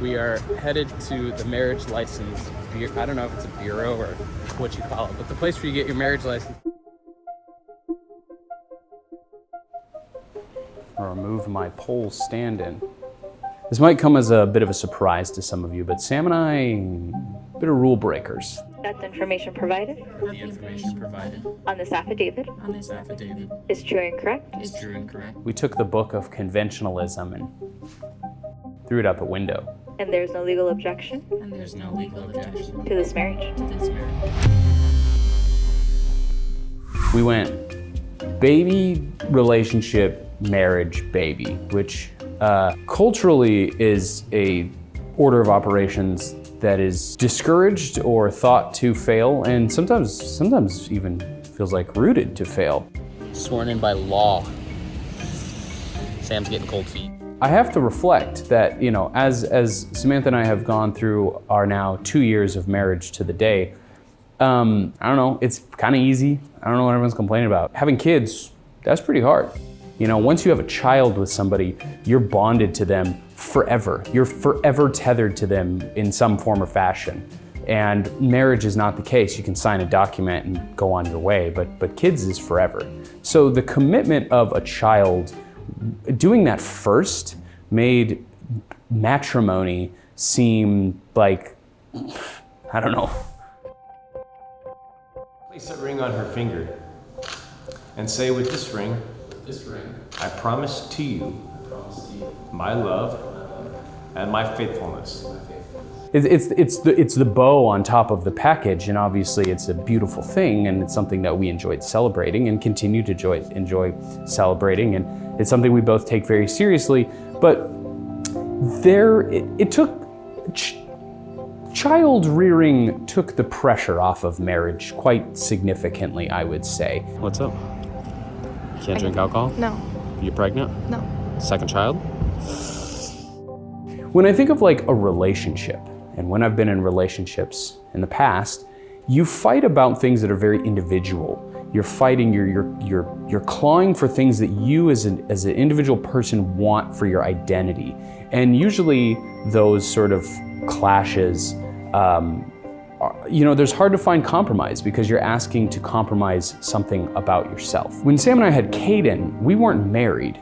We are headed to the marriage license. I don't know if it's a bureau or what you call it, but the place where you get your marriage license. I'll remove my pole stand-in. This might come as a bit of a surprise to some of you, but Sam and I, a bit of rule breakers. That the information provided The information provided on this affidavit on this affidavit is true and correct. is true and correct. We took the book of conventionalism and threw it out the window. And there is no legal objection And there's no legal objection to this marriage. to this marriage. We went baby, relationship, marriage, baby, which culturally is a order of operations that is discouraged or thought to fail, and sometimes even feels like rooted to fail. Sworn in by law. Sam's getting cold feet. I have to reflect that, you know, as Samantha and I have gone through our now 2 years of marriage to the day, I don't know, it's kind of easy. I don't know what everyone's complaining about. Having kids, that's pretty hard. You know, once you have a child with somebody, you're bonded to them forever. You're forever tethered to them in some form or fashion. And marriage is not the case. You can sign a document and go on your way, but kids is forever. So the commitment of a child, doing that first made matrimony seem like, I don't know. Place a ring on her finger and say, with this ring, I promise to you my love and my faithfulness. It's the bow on top of the package, and obviously it's a beautiful thing, and it's something that we enjoyed celebrating and continue to enjoy celebrating, and it's something we both take very seriously. But it took child rearing took the pressure off of marriage quite significantly, I would say. What's up? You can't drink alcohol? No. You pregnant? No. Second child? When I think of like a relationship, and when I've been in relationships in the past, you fight about things that are very individual. You're fighting, you're clawing for things that you as an individual person want for your identity. And usually those sort of clashes, you know, there's hard to find compromise because you're asking to compromise something about yourself. When Sam and I had Caden, we weren't married.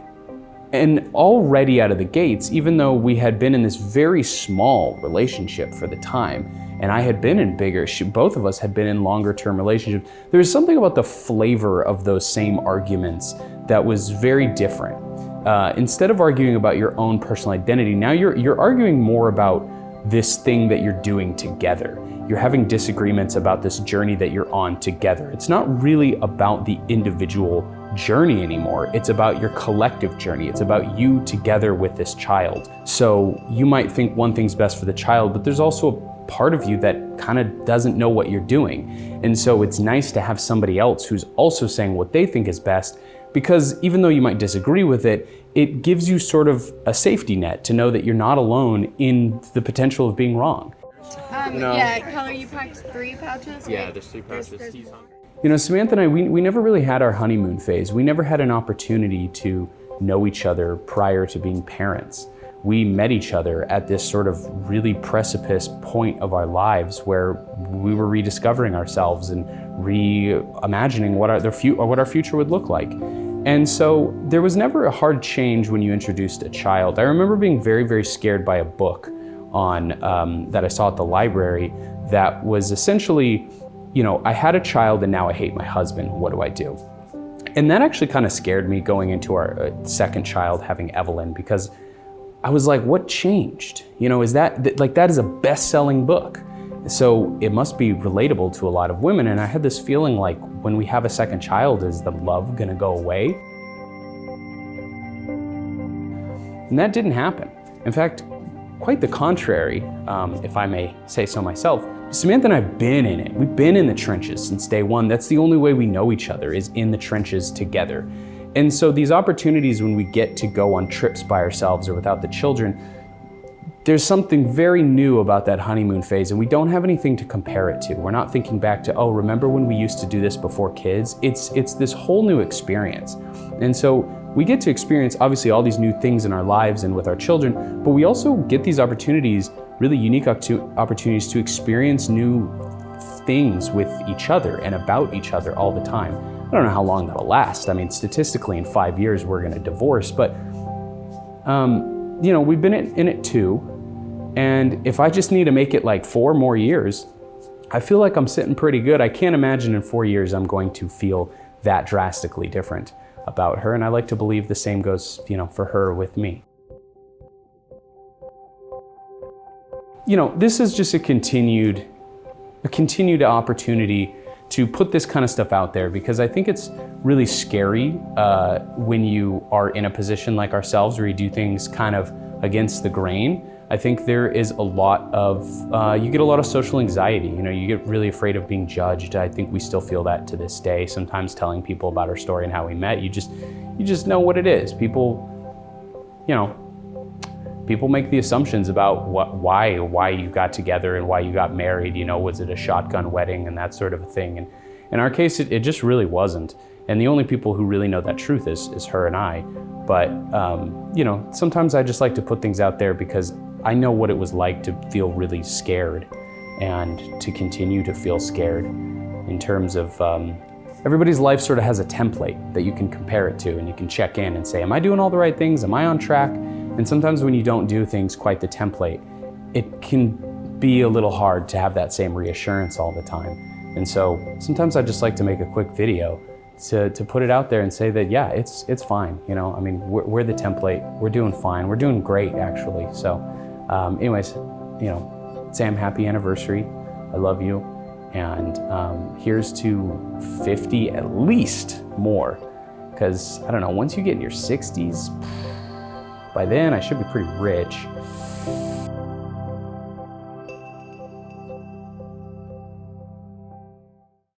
And already out of the gates, even though we had been in this very small relationship for the time, and I had been in bigger, both of us had been in longer term relationships, there was something about the flavor of those same arguments that was very different. Instead of arguing about your own personal identity, now you're arguing more about this thing that you're doing together. You're having disagreements about this journey that you're on together. It's not really about the individual journey anymore. It's about your collective journey. It's about you together with this child. So you might think one thing's best for the child, but there's also a part of you that kind of doesn't know what you're doing. And so it's nice to have somebody else who's also saying what they think is best, because even though you might disagree with it, it gives you sort of a safety net to know that you're not alone in the potential of being wrong. No. Yeah, Keller, you packed 3 pouches? Yeah, there's 3 pouches. There's You know, Samantha and I, we never really had our honeymoon phase. We never had an opportunity to know each other prior to being parents. We met each other at this sort of really precipice point of our lives where we were rediscovering ourselves and reimagining what our future would look like. And so there was never a hard change when you introduced a child. I remember being very, very scared by a book that I saw at the library that was essentially, you know, I had a child and now I hate my husband. What do I do? And that actually kind of scared me going into our second child, having Evelyn, because I was like, what changed? You know, is that is a best-selling book. So it must be relatable to a lot of women. And I had this feeling like when we have a second child, is the love gonna go away? And that didn't happen. In fact, quite the contrary, if I may say so myself. Samantha and I have been in it. We've been in the trenches since day one. That's the only way we know each other, is in the trenches together. And so these opportunities when we get to go on trips by ourselves or without the children, there's something very new about that honeymoon phase, and we don't have anything to compare it to. We're not thinking back to, oh, remember when we used to do this before kids? It's this whole new experience. And so we get to experience obviously all these new things in our lives and with our children, but we also get these opportunities, really unique opportunities to experience new things with each other and about each other all the time. I don't know how long that'll last. I mean, statistically in 5 years, we're gonna divorce, but we've been in it too. And if I just need to make it like 4 more years, I feel like I'm sitting pretty good. I can't imagine in 4 years I'm going to feel that drastically different about her. And I like to believe the same goes, for her with me. This is just a continued opportunity to put this kind of stuff out there, because I think it's really scary when you are in a position like ourselves where you do things kind of against the grain. I think there is a lot of, you get a lot of social anxiety. You get really afraid of being judged. I think we still feel that to this day. Sometimes telling people about our story and how we met, you just know what it is. People make the assumptions about why you got together and why you got married. Was it a shotgun wedding and that sort of a thing? And in our case, it just really wasn't. And the only people who really know that truth is her and I. But sometimes I just like to put things out there because I know what it was like to feel really scared and to continue to feel scared in terms of everybody's life sort of has a template that you can compare it to, and you can check in and say, am I doing all the right things? Am I on track? And sometimes when you don't do things quite the template, it can be a little hard to have that same reassurance all the time. And so sometimes I just like to make a quick video to put it out there and say that, yeah, it's fine. We're the template. We're doing fine. We're doing great, actually. So anyways, Sam, happy anniversary. I love you. And here's to 50 at least more. Because, I don't know, once you get in your 60s, by then I should be pretty rich.